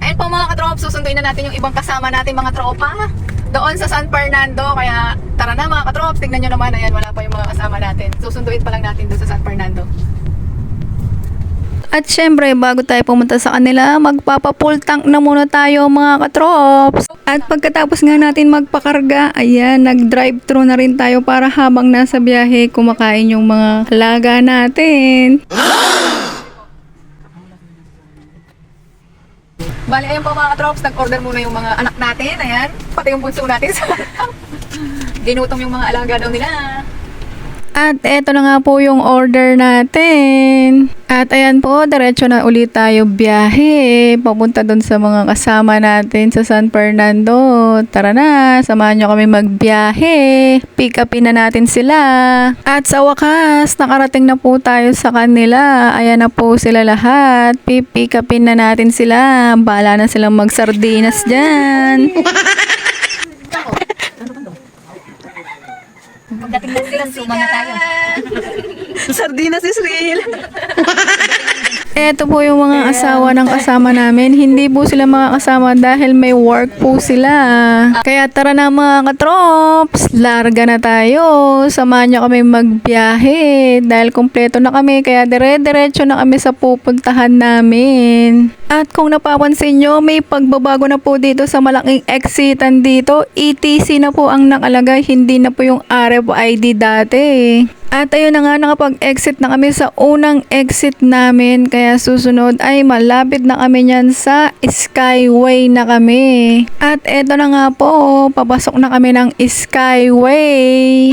Ayun po mga katrop, susunduin na natin yung ibang kasama natin mga tropa doon sa San Fernando. Kaya tara na mga katrop, tignan nyo naman, ayan, wala pa yung mga kasama natin. Susunduin pa lang natin doon sa San Fernando. At syempre, bago tayo pumunta sa kanila, magpapa-full tank na muna tayo mga katrops. At pagkatapos nga natin magpakarga, ayan, nag-drive-thru na rin tayo para habang nasa biyahe, kumakain yung mga alaga natin. Bali, ayun po mga katrops, nag-order muna yung mga anak natin, ayan, pati yung bunso natin. Ginutom yung mga alaga daw nila. At eto na nga po yung order natin. At ayan po, diretso na ulit tayo biyahe. Papunta dun sa mga kasama natin sa San Fernando. Tara na, samahan nyo kami magbiyahe. Pick upin na natin sila. At sa wakas, nakarating na po tayo sa kanila. Ayan na po sila lahat. Pick upin na natin sila. Bahala na silang magsardinas dyan. Pagdating ng silang sumama tayo. Sardinas is real. Eto po yung mga asawa ng kasama namin. Hindi po sila makakasama dahil may work po sila. Kaya tara na mga katrops, larga na tayo. Samahan nyo kami magbiyahe. Dahil kompleto na kami, kaya dire-diretso na kami sa pupuntahan namin. At kung napapansin nyo, may pagbabago na po dito sa malaking exitan dito. ETC na po ang nakalagay, hindi na po yung RFID dati. At ayun na nga, nakapag-exit na kami sa unang exit namin. Kaya susunod ay malapit na kami niyan sa Skyway na kami. At eto na nga po, papasok na kami ng Skyway.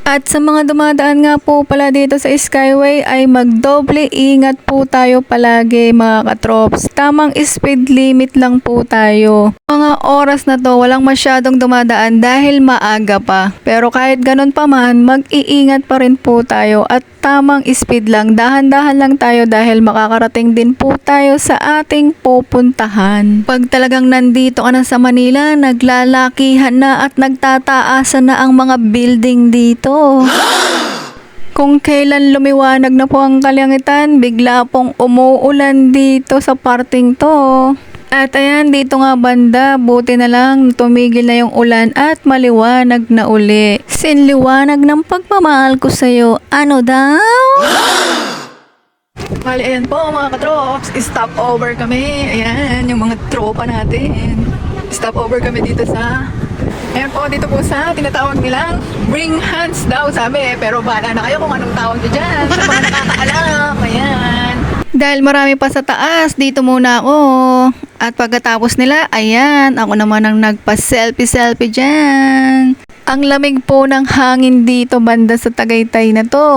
At sa mga dumadaan nga po pala dito sa Skyway ay magdoble ingat po tayo palagi mga katrops. Tamang speed limit lang po tayo. Mga oras na to walang masyadong dumadaan dahil maaga pa. Pero kahit ganun pa man, mag-iingat pa rin po tayo at tamang speed lang. Dahan-dahan lang tayo dahil makakarating din po tayo sa ating pupuntahan. Pag talagang nandito ka na sa Manila, naglalakihan na at nagtataasan na ang mga building dito. Kung kailan lumiwanag na po ang kalangitan, bigla pong umuulan dito sa parting to. At ayan, dito nga banda, buti na lang tumigil na yung ulan at maliwanag na uli. Sinliwanag ng pagmamahal ko sa'yo, ano daw? Bali, ayan po mga katrops, stop over kami. Ayan, yung mga tropa natin. Stop over kami dito sa... Ayan po, dito po sa tinatawag nilang bring hands daw sabi. Pero bahala na kayo kung anong tawag nyo dyan. Sa mga nakakaalam, ayan. Dahil marami pa sa taas, dito muna ako. At pagkatapos nila, ayan, ako naman ang nagpa-selfie-selfie dyan. Ang lamig po ng hangin dito banda sa Tagaytay na to.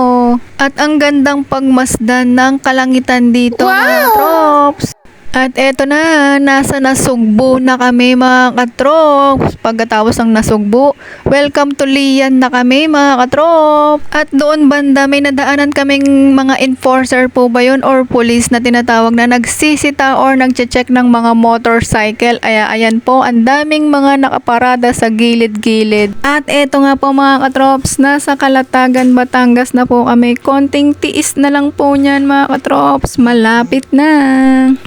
At ang gandang pagmasdan ng kalangitan dito mga trops. At eto na, nasa Nasugbu na kami mga katrop. Pagkatapos ng Nasugbu, welcome to Lian na kami mga katrop. At doon banda may nadaanan kaming mga enforcer po ba yun or police na tinatawag na nagsisita or nagche-check ng mga motorcycle. Ayan po, ang daming mga nakaparada sa gilid-gilid. At eto nga po mga katrops, nasa Calatagan, Batangas na po kami. Konting tiis na lang po niyan mga katrops, malapit na.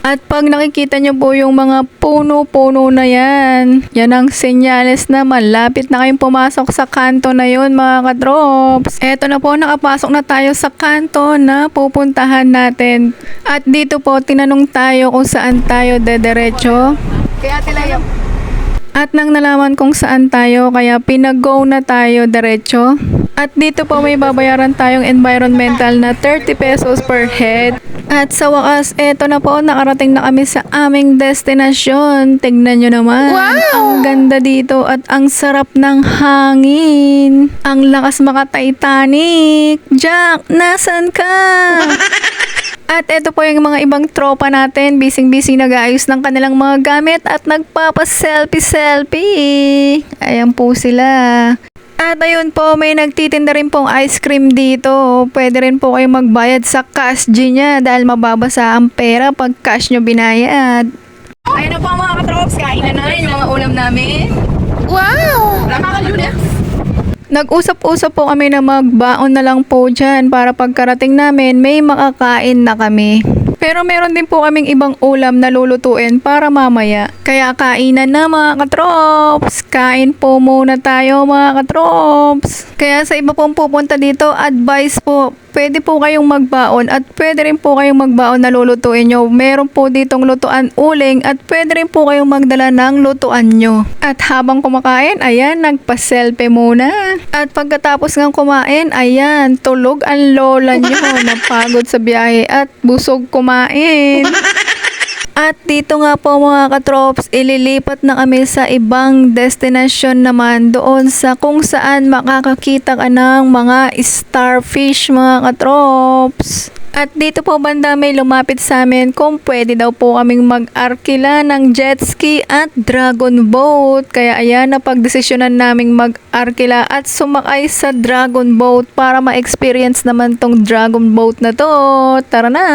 At pag nakikita nyo po yung mga puno-puno na yan, yan ang senyales na malapit na kayong pumasok sa kanto na yun mga katrops. Eto na po, nakapasok na tayo sa kanto na pupuntahan natin. At dito po, tinanong tayo kung saan tayo dederecho. Kaya tilayo. At nang nalaman kung saan tayo, kaya pinag-go na tayo diretso. At dito po may babayaran tayong environmental na 30 pesos per head. At sa wakas, eto na po, nakarating na kami sa aming destinasyon. Tignan nyo naman. Wow! Ang ganda dito at ang sarap ng hangin. Ang lakas maka-Titanic. Jack, nasan ka? At eto po yung mga ibang tropa natin, bising-bising nag-aayos ng kanilang mga gamit at nagpapa-selfie-selfie. Ayan po sila. At ayun po, may nagtitinda rin pong ice cream dito. Pwede rin po kayo magbayad sa cash G niya dahil mababasa ang pera pag cash nyo binayad. Ayun na po mga katrops, kain na yung mga ulam namin. Wow! Nakakalunas. Nag-usap-usap po kami na magbaon na lang po dyan para pagkarating namin may makakain na kami. Pero meron din po kaming ibang ulam na lulutuin para mamaya. Kaya kainan na mga katrops. Kain po muna tayo mga katrops. Kaya sa iba pong pupunta dito, advice po, pwede po kayong magbaon at pwede rin po kayong magbaon na lulutuin nyo. Meron po ditong lutuan uling at pwede rin po kayong magdala ng lutuan nyo. At habang kumakain, ayan, nagpa-selfie muna. At pagkatapos ng kumain, ayan, tulog ang lola nyo. Napagod sa biyahe at busog kumain. At dito nga po mga katrops, ililipat na kami sa ibang destination naman doon sa kung saan makakakita ka ng mga starfish mga katrops. At dito po banda may lumapit sa amin kung pwede daw po kaming mag-arkila ng jet ski at dragon boat. Kaya ayan, napagdesisyonan naming mag-arkila at sumakay sa dragon boat para ma-experience naman tong dragon boat na to. Tara na!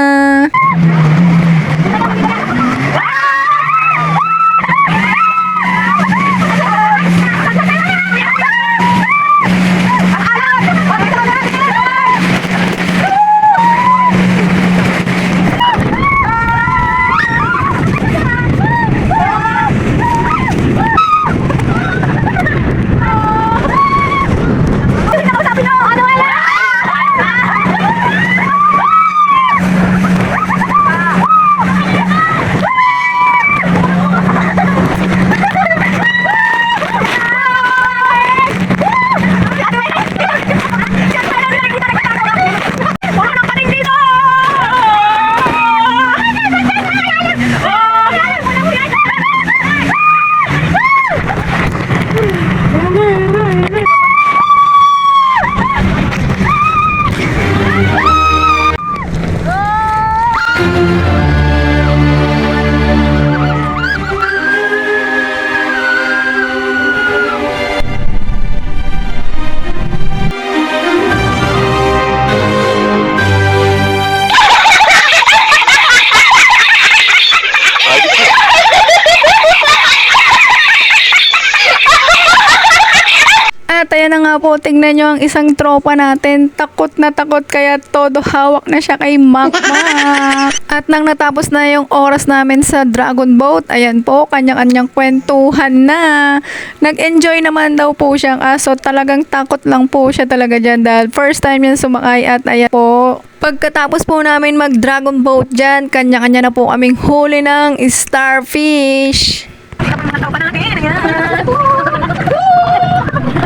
At ayan na nga po, tingnan nyo ang isang tropa natin. Takot na takot kaya todo hawak na siya kay Makmak. At nang natapos na yung oras namin sa dragon boat, ayan po, kanyang-kanyang kwentuhan na. Nag-enjoy naman daw po siyang aso. Talagang takot lang po siya talaga dyan dahil first time yan sumakay at ayan po. Pagkatapos po namin mag-dragon boat dyan, kanya-kanya na po kaming huli ng starfish.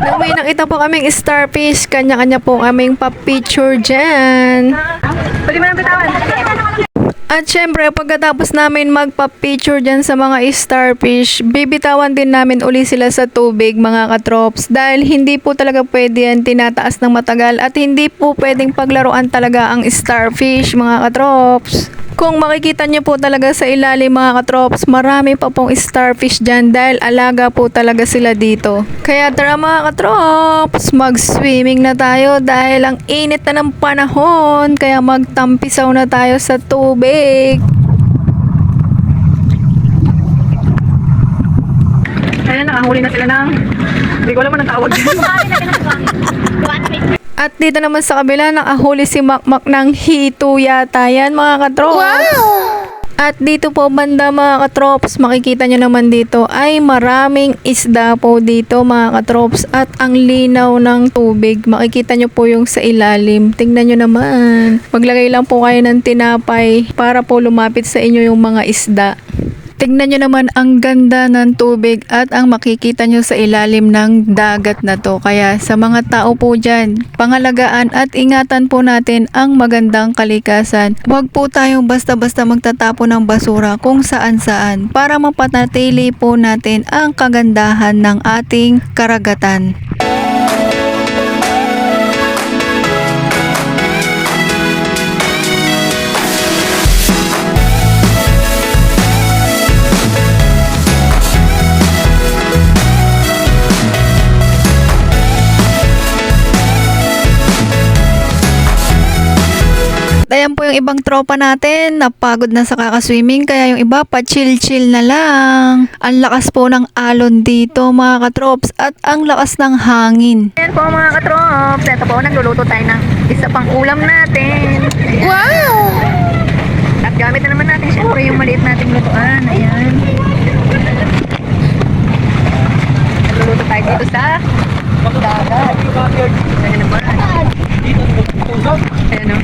Nung may nakita po kaming starfish, kanya-kanya po kaming pa-picture dyan. Pwede mo nang bitawan. At syempre, pagkatapos namin magpa-picture dyan sa mga starfish, bibitawan din namin uli sila sa tubig mga katrops. Dahil hindi po talaga pwede yan tinataas ng matagal at hindi po pwedeng paglaruan talaga ang starfish mga katrops. Kung makikita nyo po talaga sa ilalim mga katrops, marami pa pong starfish dyan dahil alaga po talaga sila dito. Kaya tara mga katrops, mag-swimming na tayo dahil ang init na ng panahon. Kaya magtampisaw na tayo sa tubig. Ayan, nakahuli na sila ng... Hindi ko alam mo nang tawag dyan. At dito naman sa kabila, nakahuli si Makmak ng hito yata yan mga katrops. Wow! At dito po banda mga katrops, makikita nyo naman dito ay maraming isda po dito mga katrops. At ang linaw ng tubig, makikita nyo po yung sa ilalim. Tingnan nyo naman. Maglagay lang po kayo ng tinapay para po lumapit sa inyo yung mga isda. Tingnan nyo naman ang ganda ng tubig at ang makikita nyo sa ilalim ng dagat na to. Kaya sa mga tao po dyan, pangalagaan at ingatan po natin ang magandang kalikasan. Huwag po tayong basta-basta magtatapon ng basura kung saan-saan para mapanatili po natin ang kagandahan ng ating karagatan. Ayan po yung ibang tropa natin, napagod na sa kakaswimming, kaya yung iba pa chill-chill na lang. Ang lakas po ng alon dito mga katrops at ang lakas ng hangin. Ayan po mga katrops, ito po nagluluto tayo ng isa pang ulam natin. Wow! At gamit na naman natin syempre yung maliit nating lutuan. Ayan. Nagluluto tayo dito sa dagat. Ayan naman. Ayan o.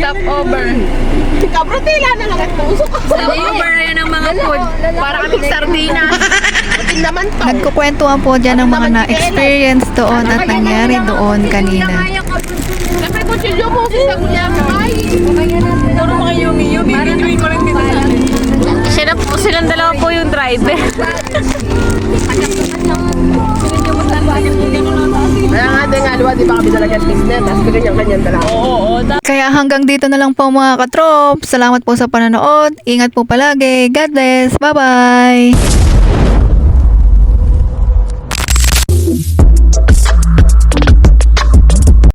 Stopover. Kabrutila na lang at puso ko. Stopover yan ang mga food. Para kaming sardinas. Buting naman to. Nagkukwentuhan po dyan ng mga na-experience doon at nangyari doon kanina. Siyempre po silyo mo, sisa ko niya. Ay! Puro mga yumi-yumi. Binuin ko lang dito sa atin. Silang dalawa po yung driver. Kaya nga din nga, luwa, di ba kami talagang business? Tapos ganyan-ganyan talaga. Oo. Kaya hanggang dito na lang po mga katrop. Salamat po sa panonood. Ingat po palagi. God bless. Bye-bye.